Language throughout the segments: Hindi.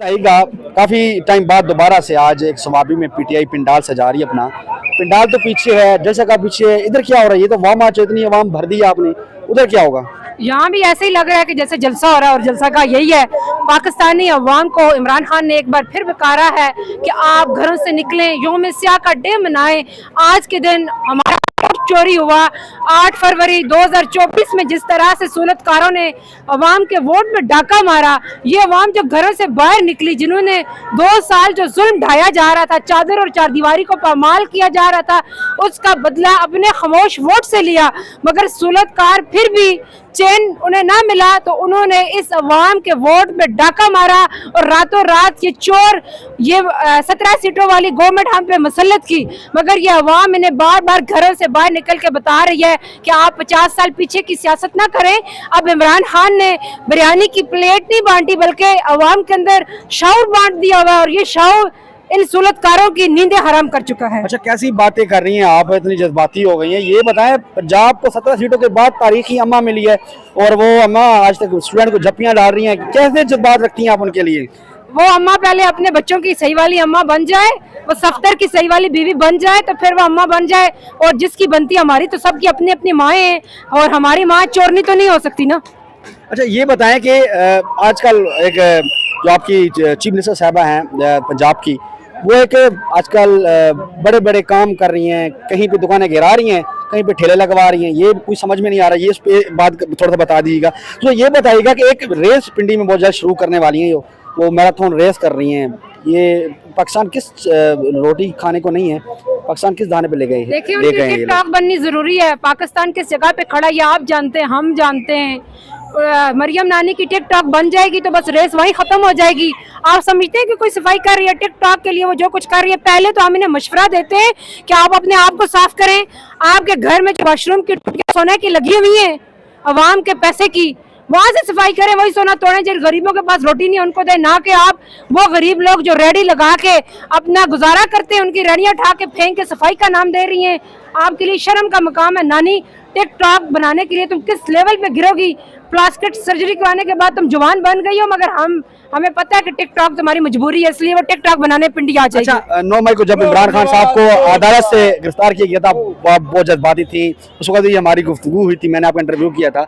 आएगा काफी टाइम बाद दोबारा से आज एक समाबी में पीटीआई पिंडाल सजा रही है अपना। पिंडाल तो पीछे है, जैसा का पीछे, इधर क्या हो रहा है? ये तो वाम आज इतनी आवाम भर दी है आपने, उधर क्या होगा? यहाँ भी ऐसे ही लग रहा है कि जैसे जलसा हो रहा है और जलसा का यही है। पाकिस्तानी अवाम को इमरान खान ने एक बार फिर बेकारा है कि आप घरों से निकलें, यौम स्याह का डे मनाएं। आज के दिन हमारा चोरी हुआ 8 फरवरी 2024 में, जिस तरह से सूरतकारों ने अवाम के वोट में डाका मारा। ये अवाम जो घरों से बाहर निकली, जिन्होंने 2 साल जो जुल्म ढाया जा रहा था, चादर और चारदीवारी को पामाल किया जा रहा था, उसका बदला अपने खामोश वोट से लिया। मगर सूरतकार फिर भी चैन उन्हें ना मिला तो उन्होंने इस अवाम के वोट में डाका मारा और रातों रात ये चोर, ये 17 सीटों वाली गवर्नमेंट हम पे मुसल्लत की। मगर ये अवाम इन्हें बार बार घरों से बाहर निकल के बता रही है कि आप 50 साल पीछे की सियासत ना करें। अब इमरान खान ने बिरयानी की प्लेट नहीं बांटी बल्कि अवाम के अंदर शऊर बांट दिया हुआ, और ये शऊर इन सूरतकारों की नींदें हराम कर चुका है। अच्छा, कैसी बातें कर रही हैं आप, इतनी जज्बाती हो गई हैं? ये बताएं, पंजाब को 17 सीटों के बाद तारीखी अम्मा मिली है और वो अम्मा आज तक स्टूडेंट को जप्पियां डाल रही हैं, कैसे जज्बात रखती हैं आप उनके लिए? वो अम्मा पहले अपने बच्चों की सही वाली अम्मा बन जाए, वो सफ्तर की सही वाली बीवी बन जाए, तो फिर वो अम्मा बन जाए। और जिसकी बनती हमारी तो सबकी अपनी अपनी माएँ हैं, और हमारी माँ चोरनी तो नहीं हो सकती ना। अच्छा, ये बताएं कि आजकल एक जो आपकी चीफ मिनिस्टर साहबा हैं पंजाब की, वो एक आजकल बड़े बड़े काम कर रही हैं, कहीं पे दुकानें गिरा रही हैं, कहीं पे ठेले लगवा रही हैं, ये कुछ समझ में नहीं आ रहा। ये इस पे बात थोड़ा सा बता दीजिएगा। तो ये बताइएगा कि एक रेस पिंडी में बहुत जल्द शुरू करने वाली हैं, वो मैराथन रेस कर रही हैं। ये पाकिस्तान किस रोटी खाने को नहीं है, पाकिस्तान किस दाने पे ले गए? देखिए, उनकी टिकटॉक बननी जरूरी है। पाकिस्तान किस जगह पे खड़ा है आप जानते हैं, हम जानते हैं। मरियम नानी की टिकटॉक बन जाएगी तो बस रेस वहीं खत्म हो जाएगी। आप समझते हैं कि कोई सफाई कर रही है टिकटॉक के लिए, वो जो कुछ कर रही है, पहले तो हम इन्हें मशवरा देते हैं कि आप अपने आप को साफ करें। आपके घर में जो वॉशरूम की सोने की लगी हुई है अवाम के पैसे की, वहां से सफाई करें, वही सोना तोड़ें। जिन गरीबों के पास रोटी नहीं उनको दे, ना कि आप वो गरीब लोग जो रेडी लगा के अपना गुजारा करते हैं उनकी रेडियां उठा के फेंक के सफाई का नाम दे रही हैं। आपके लिए शर्म का मकाम है। नानी, टिकटॉक बनाने के लिए तुम किस लेवल पे गिरोगी? प्लास्टिक सर्जरी कराने के बाद तुम जवान बन गई हो, मगर हमें पता है कि टिकटॉक तुम्हारी मजबूरी है, इसलिए वो टिकटॉक बनाने पिंडी आ जाएगी। अच्छा, 9 मई को जब इमरान खान साहब को अदालत से गिरफ्तार किया गया था, आप बहुत जज्बाती थी, उस वक्त ये हमारी गुफ्तगू हुई थी, मैंने आपका इंटरव्यू किया था।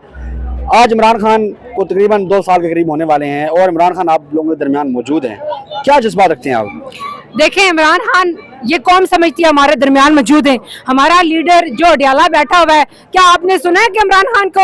आज इमरान खान को तकरीबन 2 साल के करीब होने वाले हैं और इमरान खान आप लोगों के दरमियान मौजूद हैं, क्या जज्बात रखते हैं आप? देखें, इमरान खान ये कौम समझती है हमारे दरमियान मौजूद है। हमारा लीडर जो अडियाला बैठा हुआ है, क्या आपने सुना है कि इमरान खान को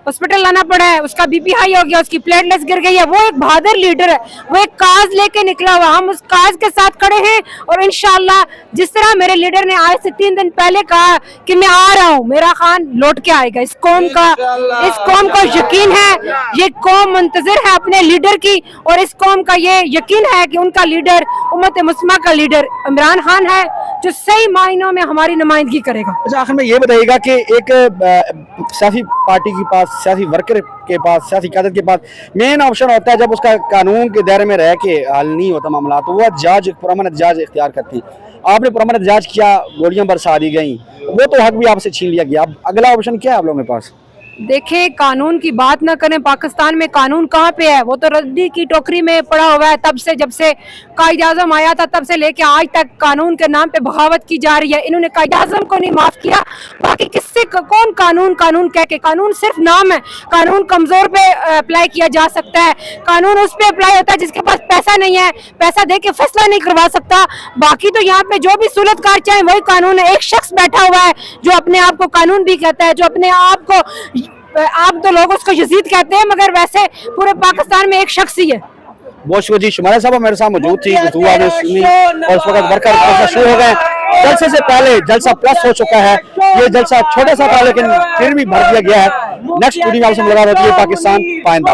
हॉस्पिटल लाना पड़ा है, उसका बीपी हाई हो गया, उसकी प्लेटलेट्स गिर गई है? वो एक बहादुर लीडर है, वो एक काज लेके निकला हुआ। हम उस काज के साथ खड़े हैं और इंशाल्लाह जिस तरह मेरे लीडर ने आज से 3 दिन पहले कहा कि मैं आ रहा हूँ, मेरा खान लौट के आएगा। इस कौम को यकीन है, ये कौम मुंतजिर है अपने लीडर की, और इस कौम का ये यकीन है कि उनका लीडर, उम्मत मुस्लिमा का लीडर इमरान खान है, जो सही मायनों में हमारी नुमाइंदगी करेगा। अच्छा, आखिर में ये बताइएगा कि एक सियासी पार्टी के पास, सियासी वर्कर के पास, सियासी क़यादत के पास मेन ऑप्शन होता है जब उसका कानून के दायरे में रह के हल नहीं होता मामला, तो वो जज, पुरअमन जज इख्तियार करते हैं। आपने पुरअमन जज किया, गोलियां बरसा दी गई, वो तो हक भी आपसे छीन लिया गया। अब अगला ऑप्शन क्या है आप लोगों के पास? देखें, कानून की बात ना करें, पाकिस्तान में कानून कहाँ पे है? वो तो रद्दी की टोकरी में पड़ा हुआ है। तब से, जब से कायदे आज़म आया था, तब से लेके आज तक कानून के नाम पे बगावत की जा रही है। इन्होंने कायदे आज़म को नहीं माफ किया, बाकी किससे कौन कानून कह के? कानून सिर्फ नाम है। कानून कमजोर पे अप्लाई किया जा सकता है, कानून उस पे अप्लाई होता है जिसके पास पैसा नहीं है, पैसा दे के फैसला नहीं करवा सकता। बाकी तो यहाँ पे जो भी सूरतकार चाहे वही कानून है। एक शख्स बैठा हुआ है जो अपने आप को कानून भी कहता है, जो अपने आप को, आप तो लोग उसको यजीद कहते हैं, मगर वैसे पूरे पाकिस्तान में एक शख्स ही है। बहुत शुक्रिया जी, शुमारा साहब मेरे साथ मौजूद थी, और इस वक्त वर्कर शुरू हो गए। जलसे से पहले जलसा प्लस हो चुका है, ये जलसा छोटा सा था लेकिन फिर भी भर दिया गया है। नेक्स्ट वीडियो में आपसे मुलाकात होती है। पाकिस्तान पाइंदा।